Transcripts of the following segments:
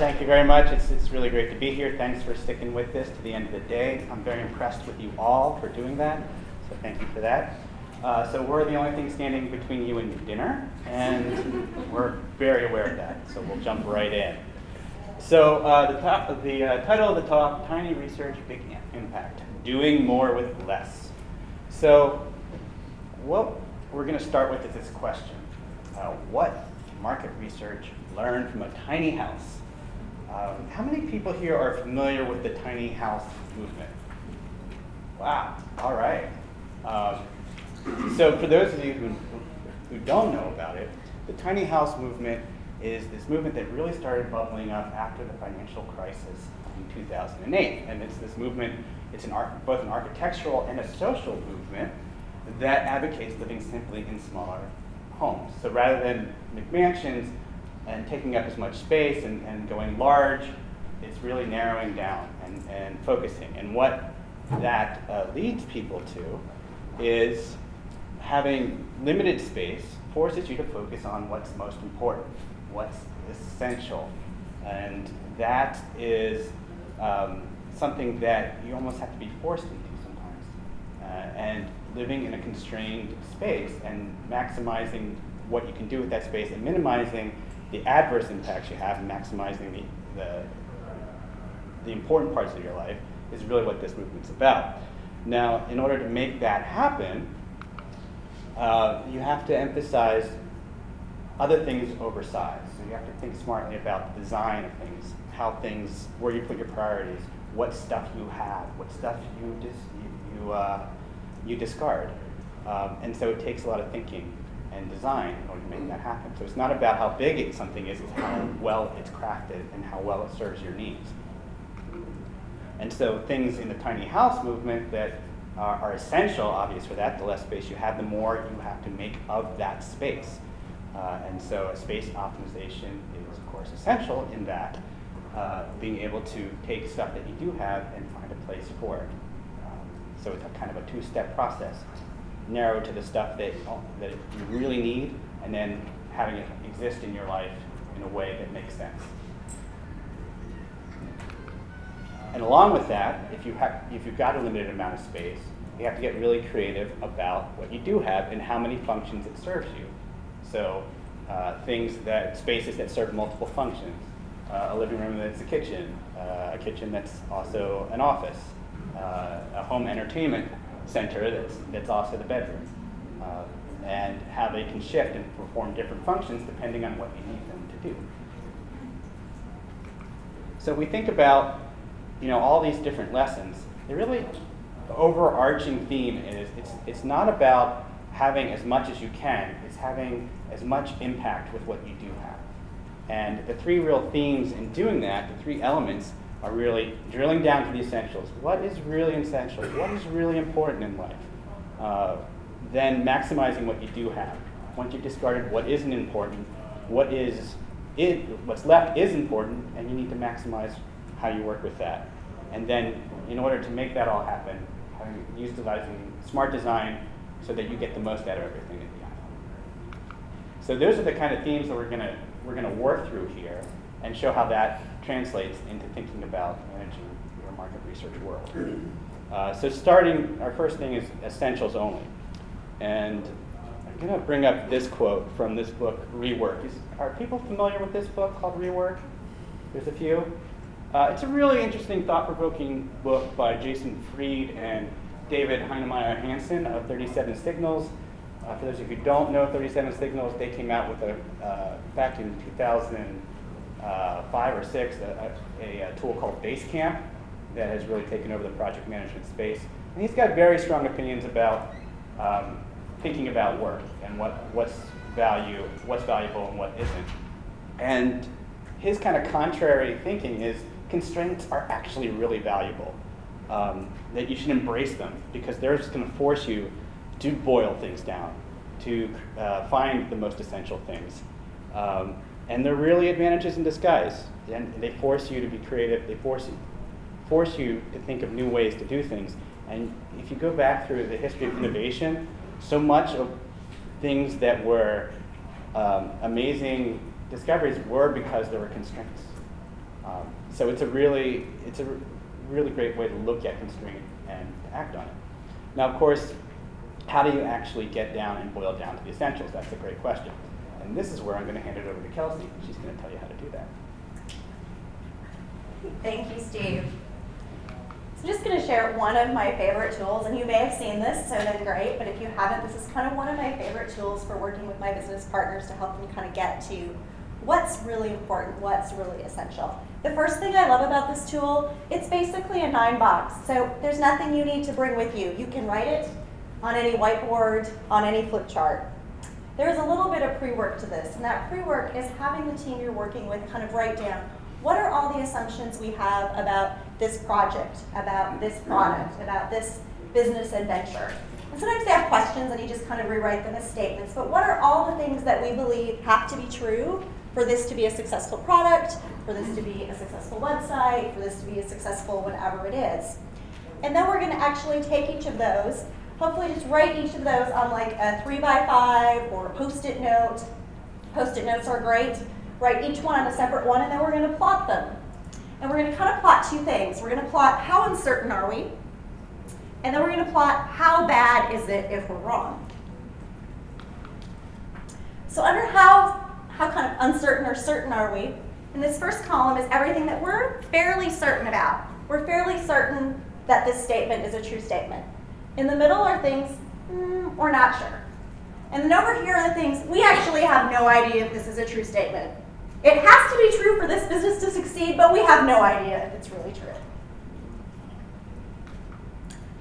Thank you very much. It's really great to be here. Thanks for sticking with this to the end of the day. I'm very impressed with you all for doing that, so thank you for that. So we're the only thing standing between you and dinner, and we're very aware of that, so we'll jump right in. So the title of the talk, Tiny Research, Big Impact, Doing More with Less. So what we're going to start with is this question. What can market research learn from a tiny house? How many people here are familiar with the tiny house movement? Wow, all right. So for those of you who don't know about it, the tiny house movement is this movement that really started bubbling up after the financial crisis in 2008. And it's this movement, it's both an architectural and a social movement that advocates living simply in smaller homes. So rather than McMansions and taking up as much space and going large, it's really narrowing down and focusing. And what that leads people to is having limited space forces you to focus on what's most important, what's essential. And that is something that you almost have to be forced into sometimes. And living in a constrained space and maximizing what you can do with that space and minimizing the adverse impacts you have and maximizing the important parts of your life is really what this movement's about. Now, in order to make that happen, you have to emphasize other things over size. So you have to think smartly about the design of things, where you put your priorities, what stuff you have, what stuff you discard. And so it takes a lot of thinking and design in order to make that happen. So it's not about how big something is, it's how well it's crafted and how well it serves your needs. And so things in the tiny house movement that are essential, obvious for that, the less space you have, the more you have to make of that space. And so space optimization is, of course, essential in that, being able to take stuff that you do have and find a place for it. So it's a kind of a two-step process. Narrow to the stuff that you really need, and then having it exist in your life in a way that makes sense. And along with that, if you've got a limited amount of space, you have to get really creative about what you do have and how many functions it serves you. So spaces that serve multiple functions, a living room that's a kitchen that's also an office, a home entertainment center that's also the bedroom, and how they can shift and perform different functions depending on what you need them to do. So we think about all these different lessons. The overarching theme is it's not about having as much as you can, it's having as much impact with what you do have. And the three real themes in doing that, the three elements, are really drilling down to the essentials. What is really essential? What is really important in life? Then maximizing what you do have. Once you've discarded what isn't important, what's left is important, and you need to maximize how you work with that. And then, in order to make that all happen, utilizing smart design so that you get the most out of everything at the end. So those are the kind of themes that we're gonna work through here and show how that translates into thinking about managing your market research world. So our first thing is essentials only. And I'm going to bring up this quote from this book, Rework. Are people familiar with this book called Rework? There's a few. It's a really interesting, thought-provoking book by Jason Fried and David Heinemeier Hansen of 37 Signals. For those of you who don't know 37 Signals, they came out with back in 2005 or 6, a tool called Basecamp that has really taken over the project management space. And he's got very strong opinions about thinking about work and what's valuable and what isn't. And his kind of contrary thinking is constraints are actually really valuable, that you should embrace them because they're just going to force you to boil things down, to find the most essential things. And they're really advantages in disguise. And they force you to be creative. They force you to think of new ways to do things. And if you go back through the history of innovation, so much of things that were amazing discoveries were because there were constraints. So it's a really great way to look at constraint and to act on it. Now, of course, how do you actually get down and boil down to the essentials? That's a great question. And this is where I'm going to hand it over to Kelsy. She's going to tell you how to do that. Thank you, Steve. So I'm just going to share one of my favorite tools, and you may have seen this, so then great, but if you haven't, this is kind of one of my favorite tools for working with my business partners to help them kind of get to what's really important, what's really essential. The first thing I love about this tool, it's basically a 9-box, so there's nothing you need to bring with you. You can write it on any whiteboard, on any flip chart. There's a little bit of pre-work to this, and that pre-work is having the team you're working with kind of write down what are all the assumptions we have about this project, about this product, about this business adventure. And sometimes they have questions and you just kind of rewrite them as statements, but what are all the things that we believe have to be true for this to be a successful product, for this to be a successful website, for this to be a successful whatever it is. And then we're going to actually take each of those, hopefully just write each of those on like a 3x5 or a Post-it note. Post-it notes are great. Write each one on a separate one, and then we're going to plot them. And we're going to kind of plot two things. We're going to plot how uncertain are we, and then we're going to plot how bad is it if we're wrong. So under how kind of uncertain or certain are we, in this first column is everything that we're fairly certain about. We're fairly certain that this statement is a true statement. In the middle are things we're not sure. And then over here are the things we actually have no idea if this is a true statement. It has to be true for this business to succeed, but we have no idea if it's really true.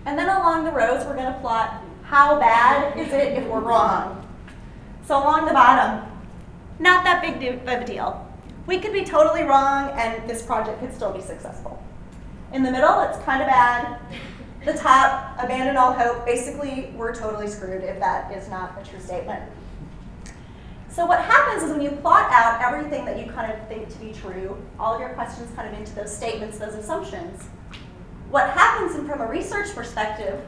And then along the rows, we're going to plot how bad is it if we're wrong. So along the bottom, not that big of a deal. We could be totally wrong, and this project could still be successful. In the middle, it's kind of bad. The top, abandon all hope. Basically, we're totally screwed if that is not a true statement. So what happens is when you plot out everything that you kind of think to be true, all of your questions kind of into those statements, those assumptions, what happens from a research perspective,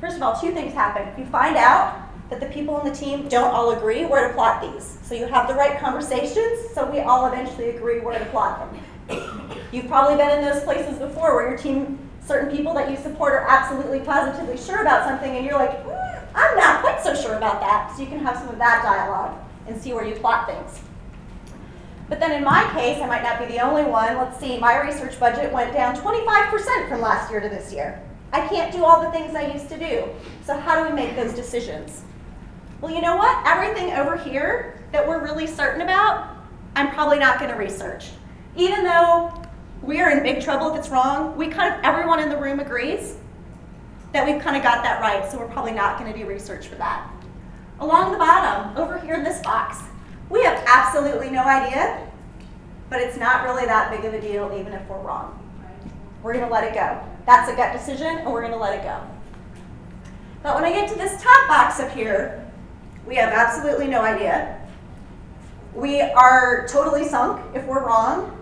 first of all, two things happen. You find out that the people on the team don't all agree where to plot these. So you have the right conversations, so we all eventually agree where to plot them. You've probably been in those places before where your team, certain people that you support are absolutely positively sure about something, and you're like, I'm not quite so sure about that. So you can have some of that dialogue and see where you plot things. But then in my case, I might not be the only one. Let's see, my research budget went down 25% from last year to this year. I can't do all the things I used to do. So how do we make those decisions? Well, you know what? Everything over here that we're really certain about, I'm probably not going to research. Even though we are in big trouble if it's wrong, everyone in the room agrees that we've kind of got that right, so we're probably not going to do research for that. Along the bottom, over here in this box, we have absolutely no idea, but it's not really that big of a deal even if we're wrong. We're going to let it go. That's a gut decision, and we're going to let it go. But when I get to this top box up here, we have absolutely no idea. We are totally sunk if we're wrong.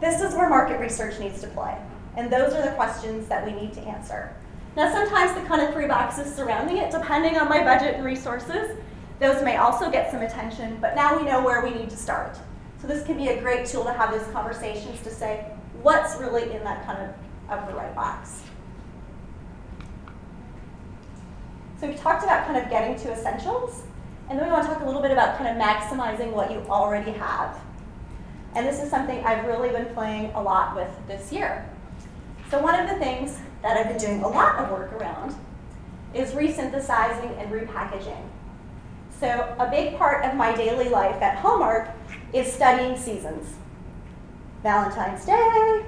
This is where market research needs to play, and those are the questions that we need to answer. Now, sometimes the kind of 3 boxes surrounding it, depending on my budget and resources, those may also get some attention, but now we know where we need to start. So this can be a great tool to have these conversations to say, what's really in that kind of upper right box? So we've talked about kind of getting to essentials, and then we want to talk a little bit about kind of maximizing what you already have. And this is something I've really been playing a lot with this year. So one of the things that I've been doing a lot of work around is resynthesizing and repackaging. So a big part of my daily life at Hallmark is studying seasons. Valentine's Day,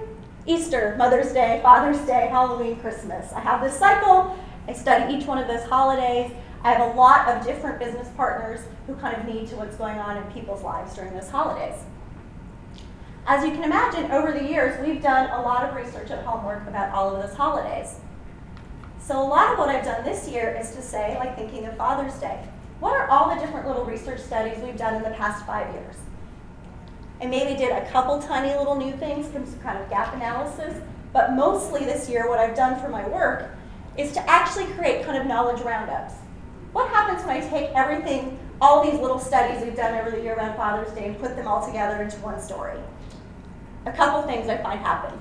Easter, Mother's Day, Father's Day, Halloween, Christmas. I have this cycle. I study each one of those holidays. I have a lot of different business partners who kind of need to what's going on in people's lives during those holidays. As you can imagine, over the years, we've done a lot of research at Hallmark about all of those holidays. So a lot of what I've done this year is to say, like thinking of Father's Day, what are all the different little research studies we've done in the past 5 years? I maybe did a couple tiny little new things from some kind of gap analysis, but mostly this year what I've done for my work is to actually create kind of knowledge roundups. What happens when I take everything, all these little studies we've done over the year around Father's Day and put them all together into one story? a couple things I find happen.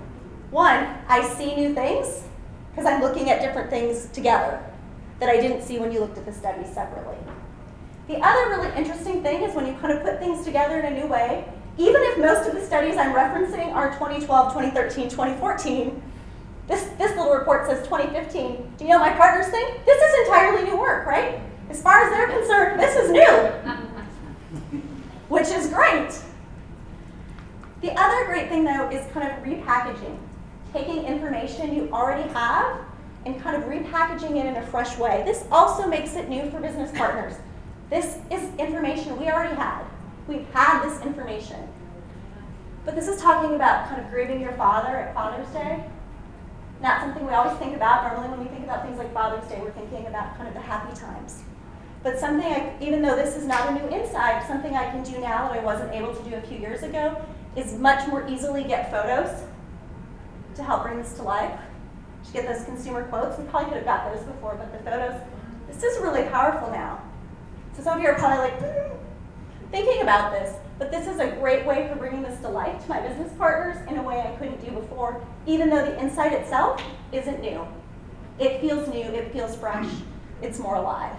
One, I see new things because I'm looking at different things together that I didn't see when you looked at the studies separately. The other really interesting thing is when you kind of put things together in a new way, even if most of the studies I'm referencing are 2012, 2013, 2014, this little report says 2015. Do you know my partners think? This is entirely new work, right? As far as they're concerned, this is new, which is great. The other great thing, though, is kind of repackaging, taking information you already have and kind of repackaging it in a fresh way. This also makes it new for business partners. This is information we already had. We've had this information. But this is talking about kind of grieving your father at Father's Day. Not something we always think about. Normally when we think about things like Father's Day, we're thinking about kind of the happy times. But something, even though this is not a new insight, something I can do now that I wasn't able to do a few years ago is much more easily get photos to help bring this to life. To get those consumer quotes. We probably could have got those before, but the photos, this is really powerful now. So some of you are probably like, thinking about this, but this is a great way for bringing this to life to my business partners in a way I couldn't do before, even though the insight itself isn't new. It feels new, it feels fresh, it's more alive.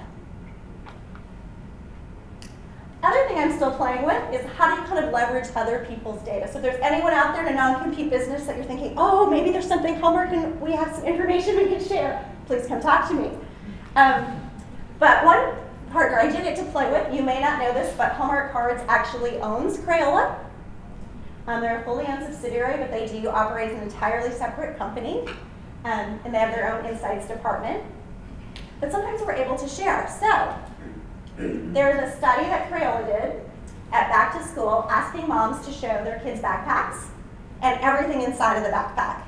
Other thing I'm still playing with is how do you kind of leverage other people's data? So if there's anyone out there in a non-compete business that you're thinking, oh, maybe there's something Hallmark and we have some information we can share, please come talk to me. But one partner I did get to play with, you may not know this, but Hallmark Cards actually owns Crayola. They're a fully owned subsidiary, but they do operate as an entirely separate company, and they have their own insights department. But sometimes we're able to share. So there's a study that Crayola did at back to school asking moms to show their kids' backpacks and everything inside of the backpack.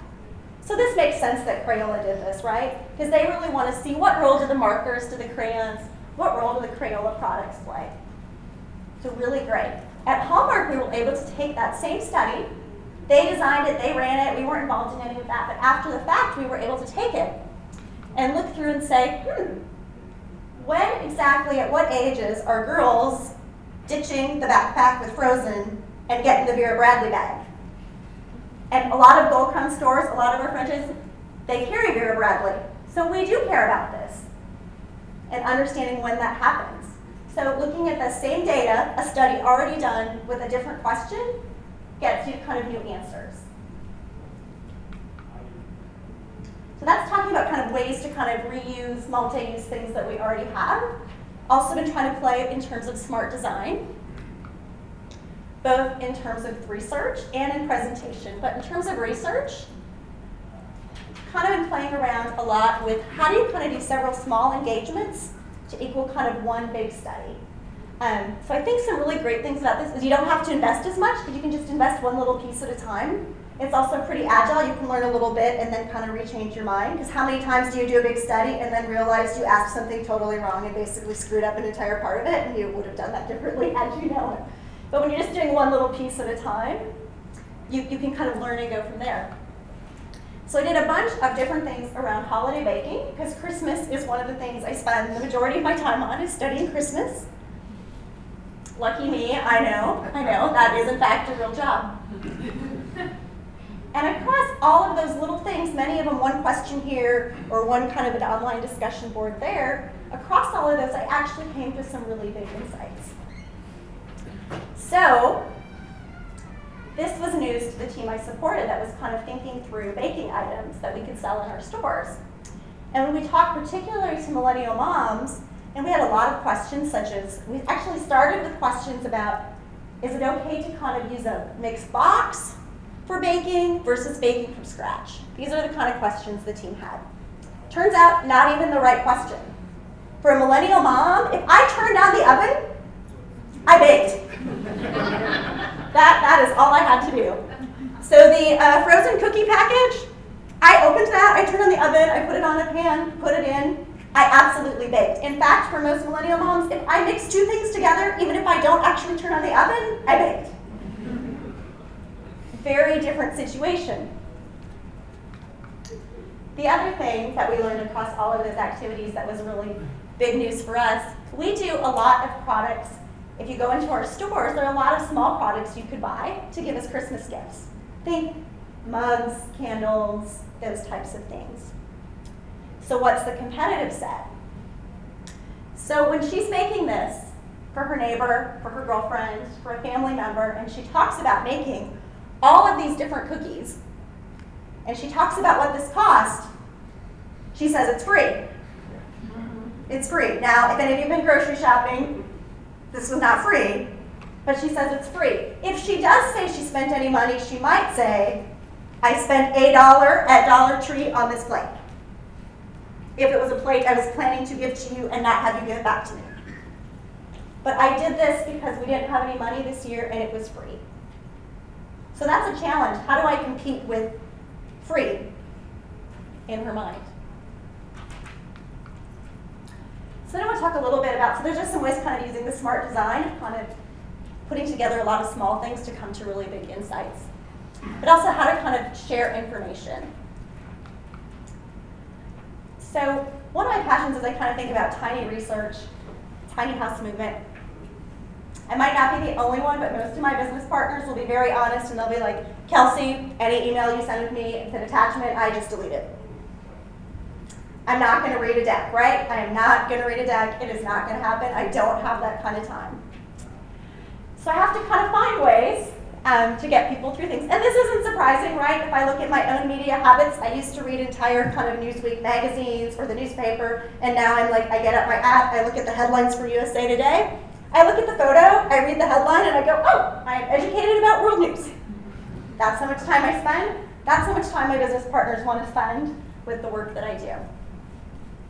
So this makes sense that Crayola did this, right? Because they really want to see what role do the markers, do the crayons, what role do the Crayola products play? So really great. At Hallmark, we were able to take that same study. They designed it, they ran it, we weren't involved in any of that, but after the fact, we were able to take it and look through and say, when exactly, at what ages are girls ditching the backpack with Frozen and getting the Vera Bradley bag? And a lot of Gold Crumb stores, a lot of our franchises, they carry Vera Bradley. So we do care about this and understanding when that happens. So looking at the same data, a study already done with a different question, gets you kind of new answers. So that's talking about kind of ways to kind of reuse, multi-use things that we already have. Also been trying to play in terms of smart design, both in terms of research and in presentation. But in terms of research, kind of been playing around a lot with how do you kind of do several small engagements to equal kind of one big study. So I think some really great things about this is you don't have to invest as much, but you can just invest one little piece at a time. It's also pretty agile. You can learn a little bit and then kind of rechange your mind. Because how many times do you do a big study and then realize you asked something totally wrong and basically screwed up an entire part of it, and you would have done that differently had you known it. But when you're just doing one little piece at a time, you can kind of learn and go from there. So I did a bunch of different things around holiday baking, because Christmas is one of the things I spend the majority of my time on, is studying Christmas. Lucky me, I know, that is in fact a real job. And across all of those little things, many of them one question here or one kind of an online discussion board there, across all of those I actually came to some really big insights. So this was news to the team I supported that was kind of thinking through baking items that we could sell in our stores. And when we talked particularly to millennial moms, and we had a lot of questions such as, we actually started with questions about, is it okay to kind of use a mixed box for baking versus baking from scratch? These are the kind of questions the team had. Turns out, not even the right question. For a millennial mom, if I turned on the oven, I baked. That is all I had to do. So the frozen cookie package, I opened that, I turned on the oven, I put it on a pan, put it in, I absolutely baked. In fact, for most millennial moms, if I mix two things together, even if I don't actually turn on the oven, I baked. Very different situation. The other thing that we learned across all of those activities that was really big news for us, we do a lot of products. If you go into our stores, there are a lot of small products you could buy to give as Christmas gifts. Think mugs, candles, those types of things. So what's the competitive set? So when she's making this for her neighbor, for her girlfriend, for a family member, and she talks about making all of these different cookies, and she talks about what this cost, she says it's free. It's free. Now, if any of you have been grocery shopping, this was not free, but she says it's free. If she does say she spent any money, she might say, I spent $1 at Dollar Tree on this plate. If it was a plate I was planning to give to you and not have you give it back to me. But I did this because we didn't have any money this year and it was free. So that's a challenge. How do I compete with free in her mind? So I want to talk a little bit about, so there's just some ways kind of using the smart design, kind of putting together a lot of small things to come to really big insights. But also how to kind of share information. So one of my passions is I kind of think about tiny research, tiny house movement. I might not be the only one, but most of my business partners will be very honest and they'll be like, Kelsy, any email you send with me, it's an attachment, I just delete it. I'm not going to read a deck, right? I am not going to read a deck. It is not going to happen. I don't have that kind of time. So I have to kind of find ways to get people through things. And this isn't surprising, right? If I look at my own media habits, I used to read entire kind of Newsweek magazines or the newspaper, and now I'm like, I get up my app, I look at the headlines for USA Today, I look at the photo, I read the headline, and I go, oh, I am educated about world news. That's how much time I spend. That's how much time my business partners want to spend with the work that I do.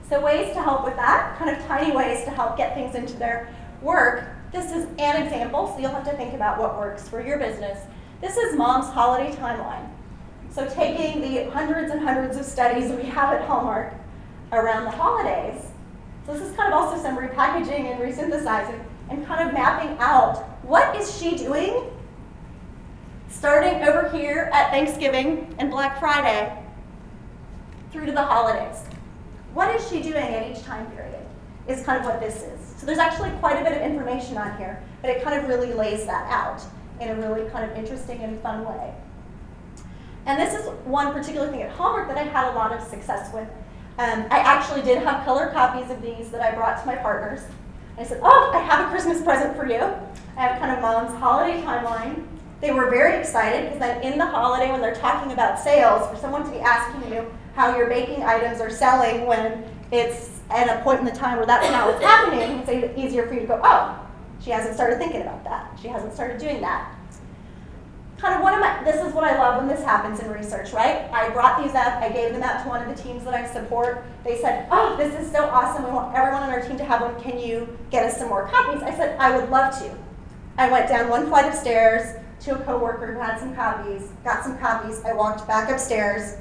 So ways to help with that, kind of tiny ways to help get things into their work. This is an example, so you'll have to think about what works for your business. This is Mom's Holiday Timeline. So taking the hundreds and hundreds of studies we have at Hallmark around the holidays. So this is kind of also some repackaging and resynthesizing and kind of mapping out what is she doing starting over here at Thanksgiving and Black Friday through to the holidays. What is she doing at each time period is kind of what this is. So there's actually quite a bit of information on here, but it kind of really lays that out in a really kind of interesting and fun way. And this is one particular thing at Hallmark that I had a lot of success with. I actually did have color copies of these that I brought to my partners. I said, oh, I have a Christmas present for you. I have kind of Mom's Holiday Timeline. They were very excited because then in the holiday when they're talking about sales, for someone to be asking you how your baking items are selling when it's at a point in the time where that's not what's happening, it's easier for you to go, oh, she hasn't started thinking about that. She hasn't started doing that. Kind of this is what I love when this happens in research, right? I brought these up, I gave them out to one of the teams that I support. They said, oh, this is so awesome, we want everyone on our team to have one, can you get us some more copies? I said, I would love to. I went down one flight of stairs to a coworker who had some copies, got some copies, I walked back upstairs,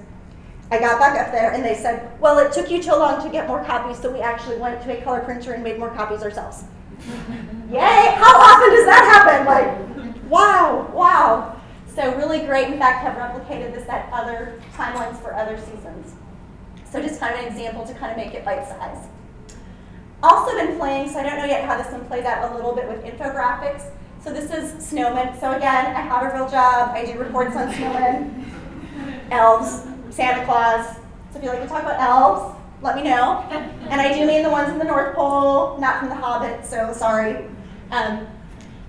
I got back up there and they said, well, it took you too long to get more copies, so we actually went to a color printer and made more copies ourselves. Yay! How often does that happen? Like, wow, wow. So really great. In fact, have replicated this at other timelines for other seasons. So just kind of an example to kind of make it bite-sized. Also been playing, so I don't know yet how this one plays out a little bit with infographics. So this is snowmen. So again, I have a real job. I do reports on snowmen, elves, Santa Claus. So if you like to talk about elves, let me know. And I do mean the ones in the North Pole, not from The Hobbit, so sorry.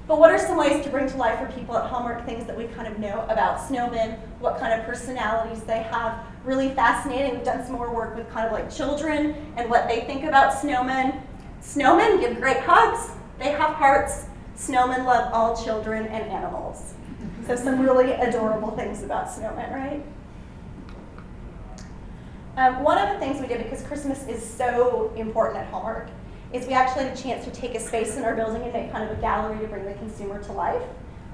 But what are some ways to bring to life for people at Hallmark things that we kind of know about snowmen, what kind of personalities they have? Really fascinating. We've done some more work with kind of like children and what they think about snowmen. Snowmen give great hugs. They have hearts. Snowmen love all children and animals. So some really adorable things about snowmen, right? One of the things we did, because Christmas is so important at Hallmark, is we actually had a chance to take a space in our building and make kind of a gallery to bring the consumer to life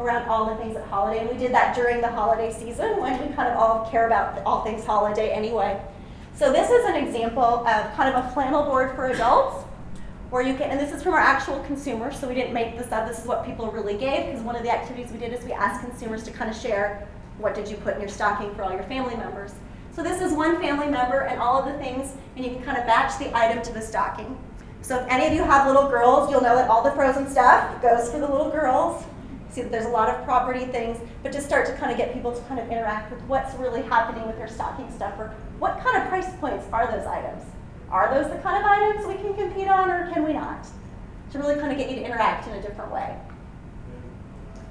around all the things at holiday. And we did that during the holiday season when we kind of all care about all things holiday anyway. So this is an example of kind of a flannel board for adults where you can, and this is from our actual consumers, so we didn't make this up. This is what people really gave, because one of the activities we did is we asked consumers to kind of share what did you put in your stocking for all your family members. So this is one family member and all of the things, and you can kind of match the item to the stocking. So if any of you have little girls, you'll know that all the frozen stuff goes for the little girls. See that there's a lot of property things, but to start to kind of get people to kind of interact with what's really happening with their stocking stuffer. What kind of price points are those items? Are those the kind of items we can compete on, or can we not? To really kind of get you to interact in a different way.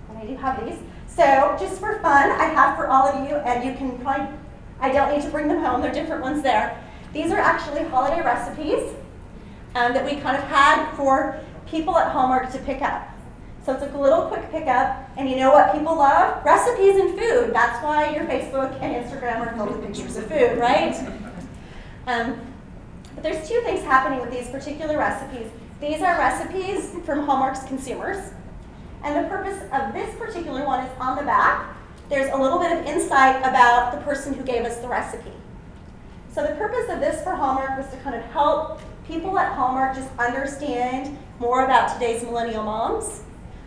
And I do have these. So just for fun, I have for all of you, and you can probably, I don't need to bring them home, there are different ones there. These are actually holiday recipes that we kind of had for people at Hallmark to pick up. So it's a little quick pickup, and you know what people love? Recipes and food. That's why your Facebook and Instagram are filled with pictures of food, right? But there's two things happening with these particular recipes. These are recipes from Hallmark's consumers, and the purpose of this particular one is on the back. There's a little bit of insight about the person who gave us the recipe. So the purpose of this for Hallmark was to kind of help people at Hallmark just understand more about today's millennial moms,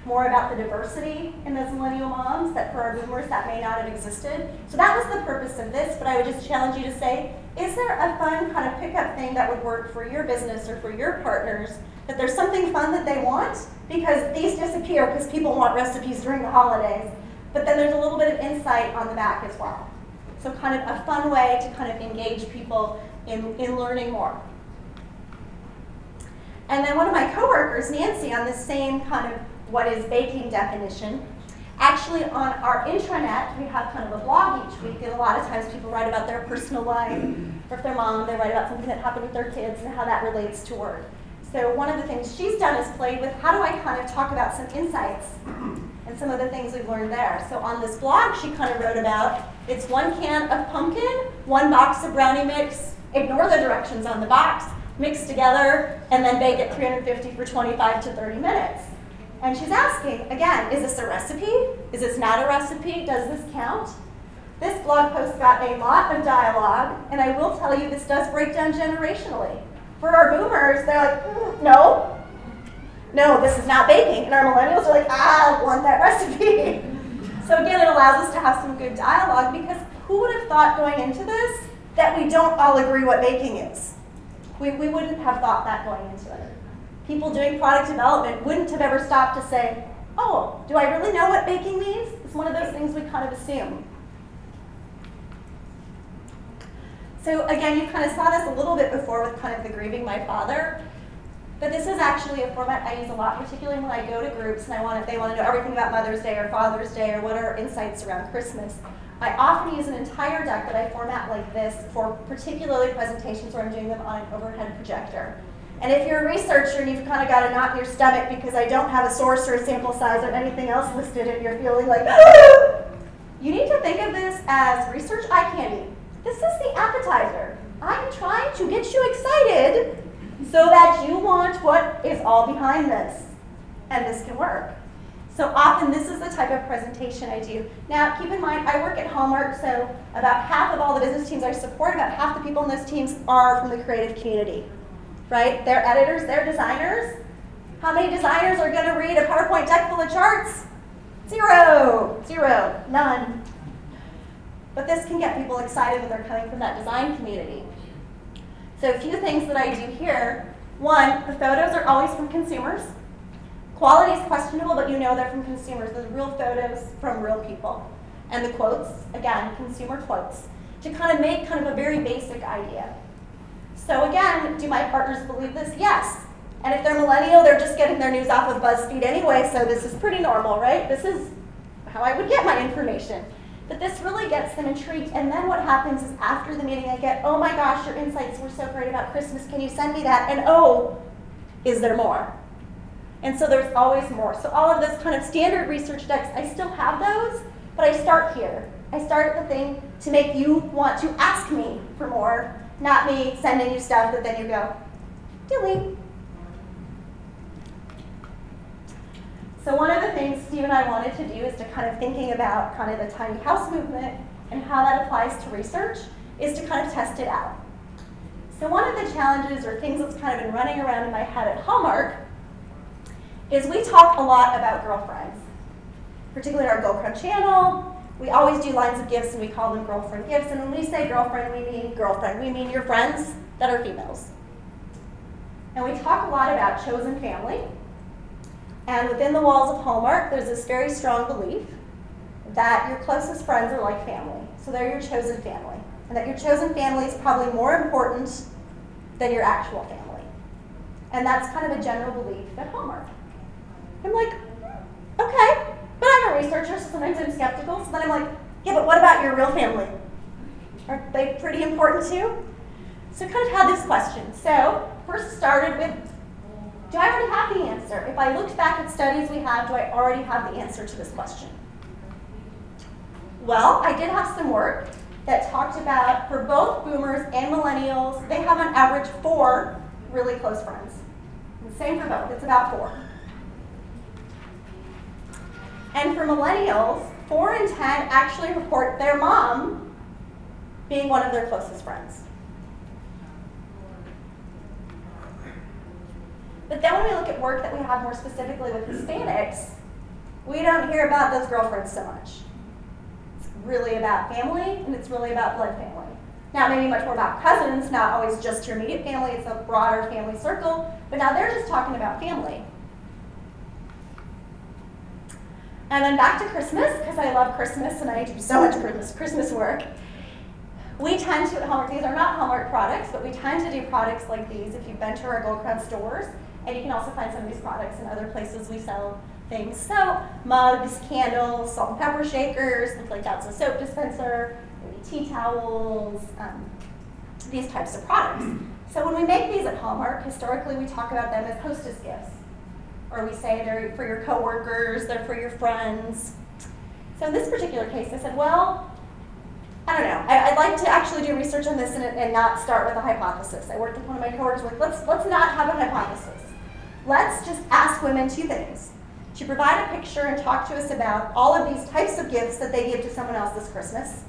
more about the diversity in those millennial moms that for our boomers that may not have existed. So that was the purpose of this, but I would just challenge you to say, is there a fun kind of pickup thing that would work for your business or for your partners, that there's something fun that they want? Because these disappear because people want recipes during the holidays, but then there's a little bit of insight on the back as well. So kind of a fun way to kind of engage people in learning more. And then one of my coworkers, Nancy, on this same kind of what is baking definition, actually on our intranet, we have kind of a blog each week, and a lot of times people write about their personal life, or if they're mom, they write about something that happened with their kids and how that relates to work. So one of the things she's done is played with how do I kind of talk about some insights and some of the things we've learned there. So on this blog she kind of wrote about, it's 1 can of pumpkin, 1 box of brownie mix, ignore the directions on the box, mix together, and then bake at 350 for 25 to 30 minutes. And she's asking, again, is this a recipe? Is this not a recipe? Does this count? This blog post got a lot of dialogue, and I will tell you this does break down generationally. For our boomers, they're like, no, this is not baking. And our millennials are like, I want that recipe. So again, it allows us to have some good dialogue, because who would have thought going into this that we don't all agree what baking is? We wouldn't have thought that going into it. People doing product development wouldn't have ever stopped to say, oh, do I really know what baking means? It's one of those things we kind of assume. So again, you kind of saw this a little bit before with kind of the grieving my father, but this is actually a format I use a lot, particularly when I go to groups and they want to know everything about Mother's Day or Father's Day or what are insights around Christmas. I often use an entire deck that I format like this for particularly presentations where I'm doing them on an overhead projector. And if you're a researcher and you've kind of got a knot in your stomach because I don't have a source or a sample size or anything else listed and you're feeling like, you need to think of this as research eye candy. This is the appetizer. I'm trying to get you excited so that you want what is all behind this. And this can work. So often this is the type of presentation I do. Now keep in mind, I work at Hallmark, so about half of all the business teams I support, about half the people in those teams are from the creative community. Right? They're editors, they're designers. How many designers are going to read a PowerPoint deck full of charts? Zero, none. But this can get people excited when they're coming from that design community. So a few things that I do here. One, the photos are always from consumers. Quality is questionable, but you know they're from consumers. They're real photos from real people. And the quotes, again, consumer quotes, to kind of make kind of a very basic idea. So again, do my partners believe this? Yes. And if they're millennial, they're just getting their news off of BuzzFeed anyway, so this is pretty normal, right? This is how I would get my information. But this really gets them intrigued, and then what happens is after the meeting I get, oh my gosh, your insights were so great about Christmas, can you send me that? And oh, is there more? And so there's always more. So all of this kind of standard research decks, I still have those, but I start here. I start at the thing to make you want to ask me for more, not me sending you stuff that then you go, delete. So one of the things Steve and I wanted to do is to kind of thinking about kind of the tiny house movement and how that applies to research is to kind of test it out. So one of the challenges or things that's kind of been running around in my head at Hallmark is we talk a lot about girlfriends, particularly our GoCrunch channel. We always do lines of gifts and we call them girlfriend gifts. And when we say girlfriend, we mean girlfriend. We mean your friends that are females. And we talk a lot about chosen family. And within the walls of Hallmark, there's this very strong belief that your closest friends are like family. So they're your chosen family. And that your chosen family is probably more important than your actual family. And that's kind of a general belief at Hallmark. I'm like, okay, but I'm a researcher, so sometimes I'm skeptical. So then I'm like, yeah, but what about your real family? Aren't they pretty important too? So I kind of had this question. So first started with, do I already have the answer? If I looked back at studies we have, do I already have the answer to this question? Well, I did have some work that talked about, for both boomers and millennials, they have on average 4 really close friends. The same for both, it's about 4. And for millennials, 4 in 10 actually report their mom being one of their closest friends. But then when we look at work that we have more specifically with Hispanics, we don't hear about those girlfriends so much. It's really about family, and it's really about blood family. Now, maybe much more about cousins, not always just your immediate family, it's a broader family circle, but now they're just talking about family. And then back to Christmas, because I love Christmas and I do so much Christmas work. We tend to, at Hallmark, these are not Hallmark products, but we tend to do products like these if you've been to our Gold Crown stores. And you can also find some of these products in other places we sell things. So mugs, candles, salt and pepper shakers, things like that. So soap dispenser, maybe tea towels, these types of products. So when we make these at Hallmark, historically we talk about them as hostess gifts. Or we say they're for your coworkers, they're for your friends. So in this particular case, I said, well, I don't know. I'd like to actually do research on this and not start with a hypothesis. I worked with one of my coworkers, like, let's not have a hypothesis. Let's just ask women 2 things. To provide a picture and talk to us about all of these types of gifts that they give to someone else this Christmas.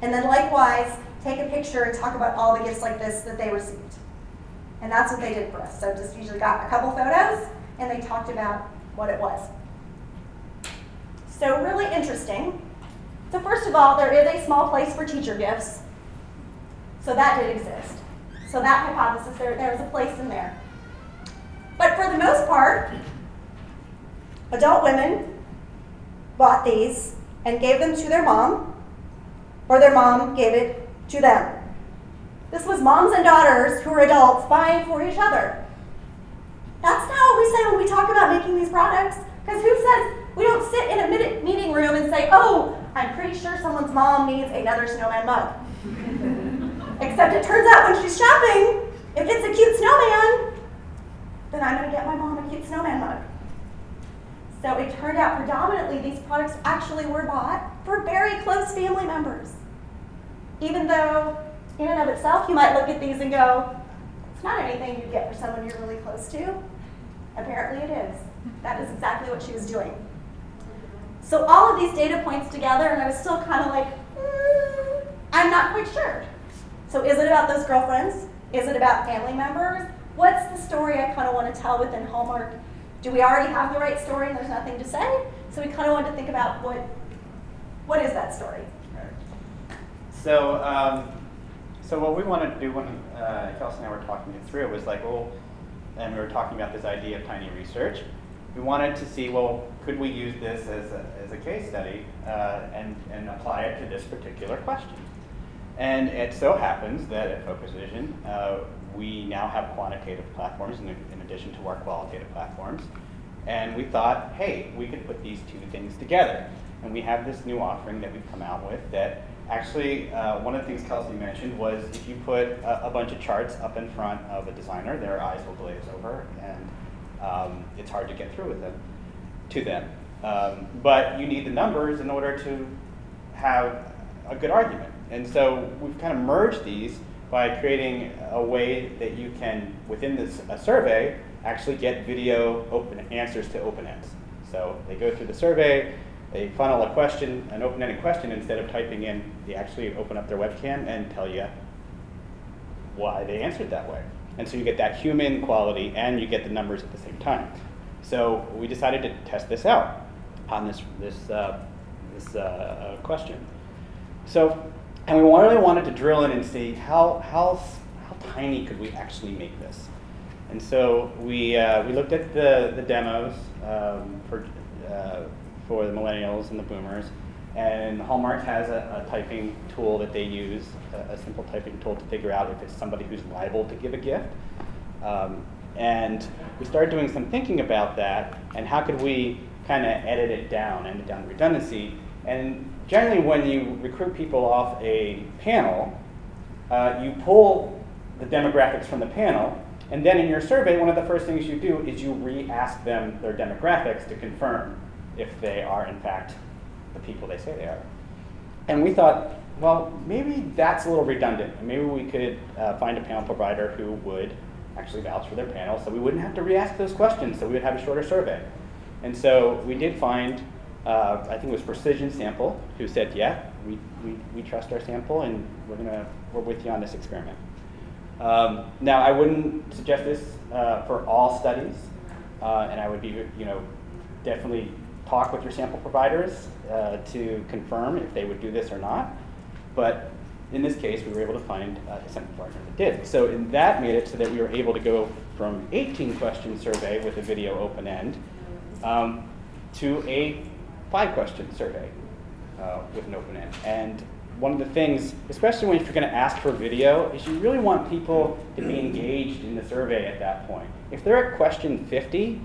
And then likewise, take a picture and talk about all the gifts like this that they received. And that's what they did for us. So just usually got a couple photos, and they talked about what it was. So really interesting. So first of all, there is a small place for teacher gifts. So that did exist. So that hypothesis, there was a place in there. But for the most part, adult women bought these and gave them to their mom, or their mom gave it to them. This was moms and daughters who were adults buying for each other. That's not what we say when we talk about making these products. Because who says, we don't sit in a meeting room and say, oh, I'm pretty sure someone's mom needs another snowman mug. Except it turns out when she's shopping, if it's a cute snowman, then I'm going to get my mom a cute snowman mug. So it turned out predominantly these products actually were bought for very close family members. Even though in and of itself you might look at these and go, it's not anything you'd get for someone you're really close to. Apparently it is. That is exactly what she was doing. So all of these data points together, and I was still kind of like, I'm not quite sure. So is it about those girlfriends? Is it about family members? What's the story I kind of want to tell within Hallmark? Do we already have the right story and there's nothing to say? So we kind of wanted to think about what is that story? So what we wanted to do when Kelsy and I were talking it through was like, well, and we were talking about this idea of tiny research. We wanted to see, well, could we use this as a case study and apply it to this particular question? And it so happens that at FocusVision, we now have quantitative platforms in addition to our qualitative platforms. And we thought, hey, we could put these 2 things together. And we have this new offering that we've come out with that actually, one of the things Kelsy mentioned was if you put a bunch of charts up in front of a designer, their eyes will glaze over, and it's hard to get through to them. But you need the numbers in order to have a good argument. And so we've kind of merged these by creating a way that you can, within this survey, actually get video answers to open ends. So they go through the survey, they funnel a question, an open-ended question, instead of typing in, they actually open up their webcam and tell you why they answered that way. And so you get that human quality and you get the numbers at the same time. So we decided to test this out on this question. So, and we really wanted to drill in and see how tiny could we actually make this. And so we looked at the demos for the millennials and the boomers, and Hallmark has a typing tool that they use, a simple typing tool to figure out if it's somebody who's liable to give a gift. And we started doing some thinking about that, and how could we kind of edit down the redundancy. And generally when you recruit people off a panel, you pull the demographics from the panel, and then in your survey, one of the first things you do is you re-ask them their demographics to confirm if they are in fact the people they say they are. And we thought, well, maybe that's a little redundant. Maybe we could find a panel provider who would actually vouch for their panel, so we wouldn't have to re-ask those questions, so we would have a shorter survey. And so we did find, I think it was Precision Sample, who said, yeah, we trust our sample, and we're with you on this experiment. Now, I wouldn't suggest this for all studies, and I would be, definitely talk with your sample providers to confirm if they would do this or not. But in this case, we were able to find a sample partner that did. So that made it so that we were able to go from 18-question survey with a video open end to a 5-question survey with an open end. And one of the things, especially when you're going to ask for video, is you really want people to be engaged in the survey at that point. If they're at question 50,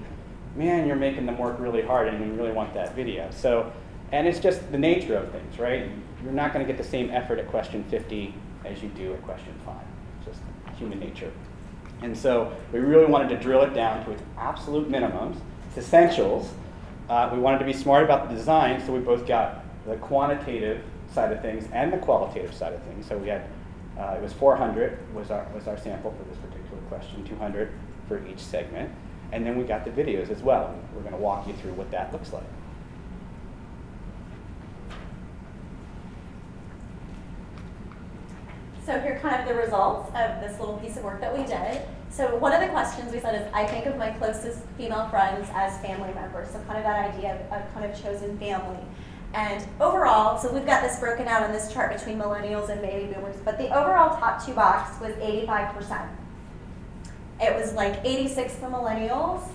man, you're making them work really hard, and you really want that video. So, and it's just the nature of things, right? You're not going to get the same effort at question 50 as you do at question 5. It's just human nature. And so we really wanted to drill it down to its absolute minimums, its essentials. We wanted to be smart about the design, so we both got the quantitative side of things and the qualitative side of things. So we had, it was 400 was our sample for this particular question, 200 for each segment. And then we got the videos as well. We're going to walk you through what that looks like. So here are kind of the results of this little piece of work that we did. So one of the questions we said is, I think of my closest female friends as family members. So kind of that idea of kind of chosen family. And overall, so we've got this broken out on this chart between millennials and baby boomers, but the overall top 2 box was 85%. It was like 86 for millennials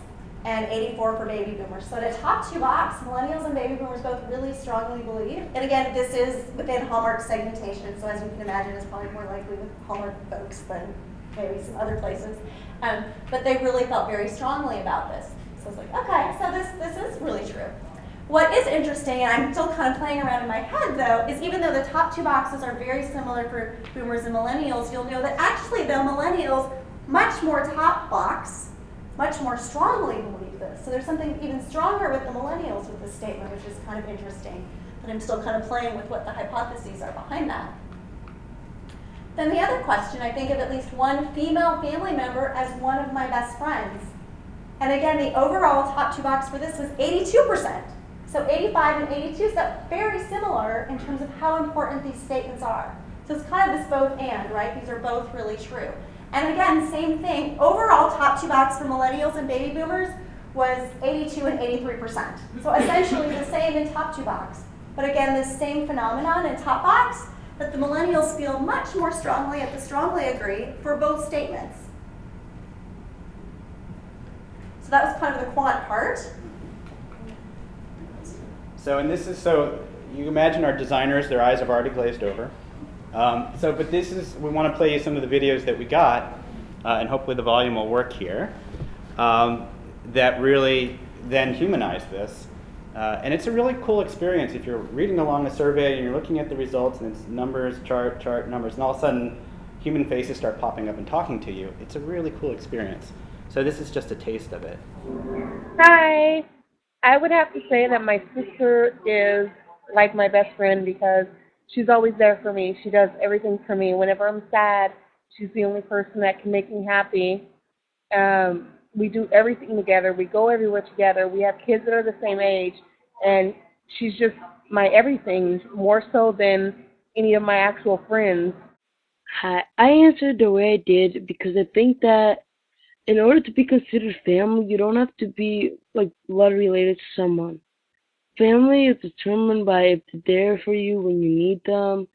and 84 for baby boomers. So the top 2 box, millennials and baby boomers both really strongly believe. And again, this is within Hallmark segmentation, so as you can imagine, it's probably more likely with Hallmark folks than maybe some other places. But they really felt very strongly about this. So I was like, okay, so this is really true. What is interesting, and I'm still kind of playing around in my head though, is even though the top 2 boxes are very similar for boomers and millennials, you'll know that actually though millennials, much more top box, much more strongly believe this. So there's something even stronger with the millennials with this statement, which is kind of interesting. But I'm still kind of playing with what the hypotheses are behind that. Then the other question, I think of at least one female family member as one of my best friends. And again, the overall top 2 box for this was 82%. So 85 and 82, so very similar in terms of how important these statements are. So it's kind of this both and, right? These are both really true. And again, same thing. Overall, top 2 box for millennials and baby boomers was 82 and 83%. So essentially the same in top 2 box. But again, this same phenomenon in top box, but the millennials feel much more strongly at the strongly agree for both statements. So that was kind of the quant part. So, and this is, so you imagine our designers, their eyes have already glazed over. But this is, we want to play you some of the videos that we got, and hopefully the volume will work here, that really then humanize this. And it's a really cool experience if you're reading along a survey and you're looking at the results and it's numbers, chart, numbers, and all of a sudden human faces start popping up and talking to you. It's a really cool experience. So this is just a taste of it. Hi. I would have to say that my sister is like my best friend because she's always there for me. She does everything for me. Whenever I'm sad, she's the only person that can make me happy. We do everything together. We go everywhere together. We have kids that are the same age, and she's just my everything, more so than any of my actual friends. Hi. I answered the way I did because I think that in order to be considered family, you don't have to be like blood related to someone. Family is determined by if they're there for you when you need them,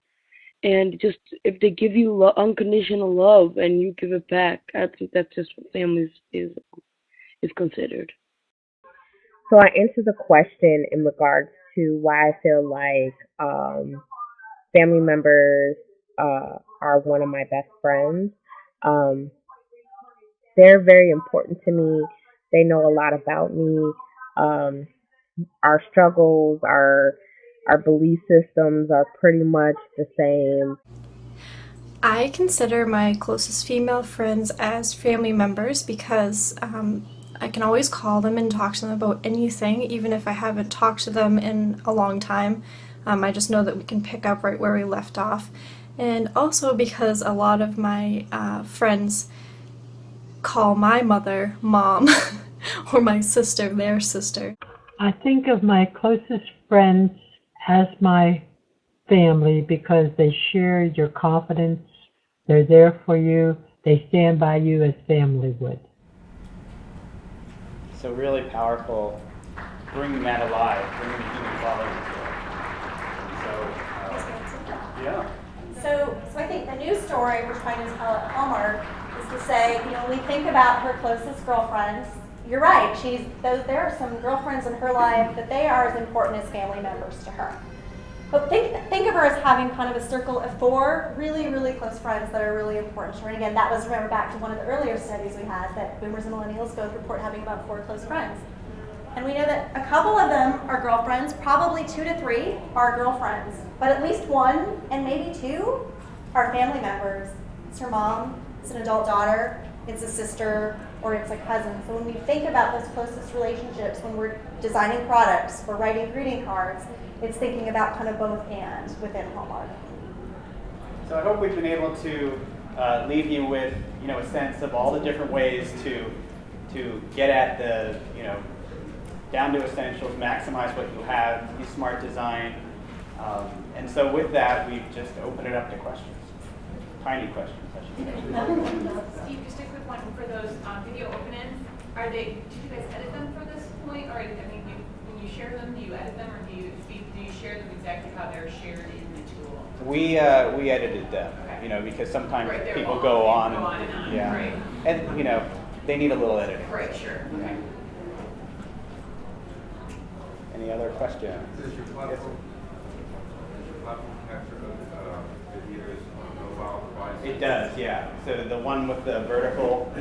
And just if they give you unconditional love and you give it back, I think that's just what family is considered. So I answered the question in regards to why I feel like family members are one of my best friends. Um, they're very important to me. They know a lot about me. Um, our struggles, our belief systems are pretty much the same. I consider my closest female friends as family members because I can always call them and talk to them about anything, even if I haven't talked to them in a long time. I just know that we can pick up right where we left off. And also because a lot of my friends call my mother mom or my sister their sister. I think of my closest friends as my family because they share your confidence. They're there for you. They stand by you as family would. So really powerful, bringing that alive, bringing the human quality to it. Yeah. So I think the new story we're trying to tell at Hallmark is to say, we think about her closest girlfriends. You're right. There are some girlfriends in her life that they are as important as family members to her. But think of her as having kind of a circle of 4 really, really close friends that are really important to her. And again, that was, remember, back to one of the earlier studies we had, that boomers and millennials both report having about 4 close friends. And we know that a couple of them are girlfriends, probably 2 to 3 are girlfriends, but at least 1 and maybe 2 are family members. It's her mom, it's an adult daughter, it's a sister, or it's a cousin. So when we think about those closest relationships, when we're designing products, we're writing greeting cards, it's thinking about kind of both and within Hallmark. So I hope we've been able to leave you with a sense of all the different ways to get at the down to essentials, maximize what you have, use smart design, and so with that we've just opened it up to questions, tiny questions, I should say. Steve, just a quick one for those video open-ins. Did you guys edit them for this point, or when you share them, do you edit them, or do you share them exactly how they're shared in the tool? We edited them, Okay. Because sometimes Right, people long, go on and on. yeah, Right. and they need a little editing. Right, sure. Okay. Any other questions? Does your platform capture videos on mobile devices? It does, yeah. So the one with the vertical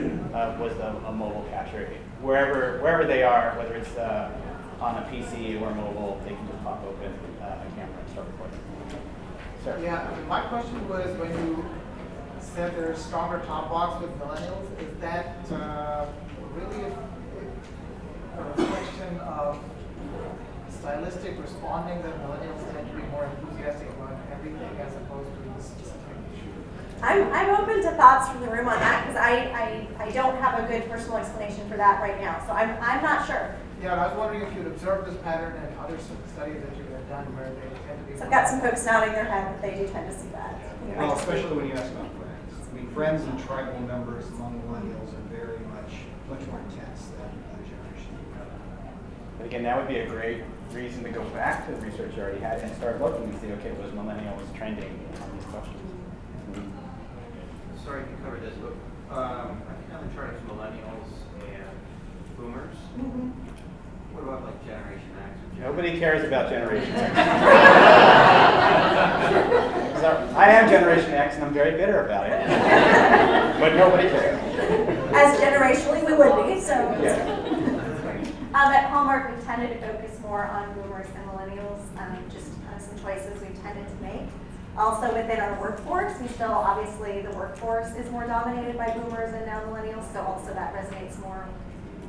was a mobile capture. Wherever they are, whether it's on a PC or mobile, they can just pop open a camera and start recording. Sir? Yeah, my question was, when you said there's stronger top box with millennials, is that really a reflection of stylistic responding, that millennials tend to be more enthusiastic about everything as opposed to a specific issue? I'm open to thoughts from the room on that because I don't have a good personal explanation for that right now. So I'm not sure. Yeah, and I was wondering if you'd observed this pattern in other studies that you had done where they tend to be. So I've got some folks nodding their head that they do tend to see that. Well, especially when you ask about friends. I mean, friends and tribal members among millennials are very much more intense than other generations. But again, that would be a great reason to go back to the research you already had and start looking and see, okay, was millennials trending on these questions? Sorry if you covered this, but I think on the chart it's millennials and boomers. Mm-hmm. What about like Generation X? Nobody cares about Generation X. I am Generation X and I'm very bitter about it. But nobody cares. As generationally we would be, so. Yeah. At Hallmark, we've tended to focus more on boomers and millennials, just kind of some choices we've tended to make. Also within our workforce, we still, obviously, the workforce is more dominated by boomers and now millennials, so also that resonates more.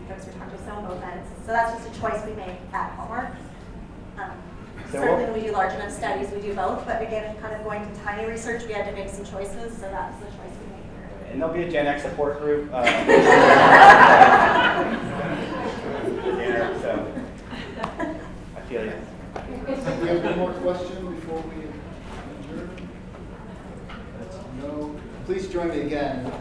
Folks are talking to some both ends. So that's just a choice we make at Hallmark. Certainly when we do large enough studies, we do both, but again, kind of going to tiny research, we had to make some choices, so that's the choice we made here. And there'll be a Gen X support group. So I feel you. Do you have one more question before we adjourn? No. Please join me again.